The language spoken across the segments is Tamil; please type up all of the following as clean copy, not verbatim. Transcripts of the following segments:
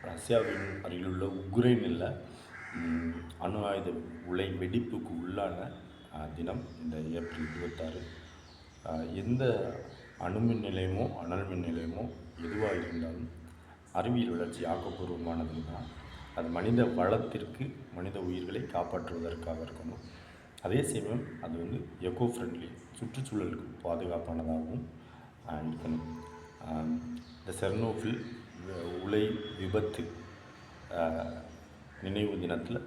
ரஷ்யாவின் அருகிலுள்ள உக்ரைனில் அணு ஆயுத உலை வெடிப்புக்கு உள்ளான தினம் இந்த ஏப்ரல் 26. எந்த அணுமின் நிலையமோ அனல் மின் நிலையமோ எதுவாக இருந்தாலும் அறிவியல் வளர்ச்சி ஆக்கப்பூர்வமானது தான். அது மனித வளத்திற்கு, மனித உயிர்களை காப்பாற்றுவதற்காக இருக்கணும். அதே சமயம் அது எக்கோ ஃப்ரெண்ட்லி, சுற்றுச்சூழலுக்கு பாதுகாப்பானதாகவும் இருக்கணும். இந்த செர்னோபில் உலை விபத்து நினைவு தினத்தில்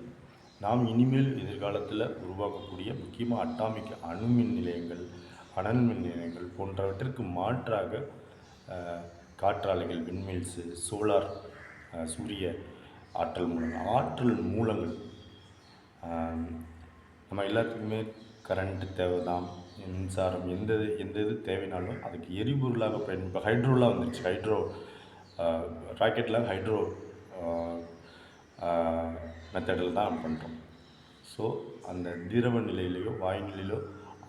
நாம் இனிமேல் எதிர்காலத்தில் உருவாக்கக்கூடிய முக்கியமாக அட்டாமிக் அணுமின் நிலையங்கள், அனல் மின் நிலையங்கள் போன்றவற்றிற்கு மாற்றாக காற்றாலைகள், விண்மில்ஸு, சோலார், சூரிய ஆற்றல் மூலங்கள் நம்ம எல்லாத்துக்குமே கரண்ட்டு தேவை தான். மின்சாரம் எந்த இது தேவைனாலும் அதுக்கு எரிபொருளாக இப்போ ஹைட்ரோலாம் வந்துருச்சு. ராக்கெட்டில் ஹைட்ரோ மெத்தடில் தான் பண்ணுறோம். ஸோ அந்த திரவ நிலையிலையோ வாயு நிலையிலோ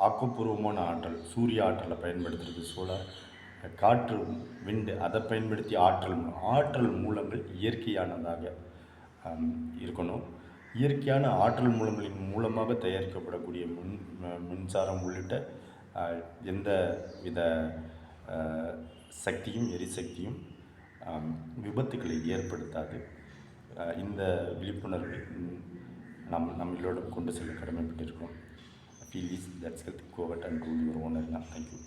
ஆக்கப்பூர்வமான ஆற்றல், சூரிய ஆற்றலை பயன்படுத்துறது, சோலார், காற்று, விண்டு, அதை பயன்படுத்தி ஆற்றல் மூலங்கள் இயற்கையானதாக இருக்கணும். இயற்கையான ஆற்றல் மூலங்களின் மூலமாக தயாரிக்கப்படக்கூடிய மின்சாரம் உள்ளிட்ட எந்த வித சக்தியும், எரிசக்தியும் விபத்துக்களை ஏற்படுத்தாது. இந்த விழிப்புணர்வை நம்மளோட கொண்டு செல்ல கடமைப்பட்டிருக்கோம். Feel is that's health, go at and rule your own. Thank you.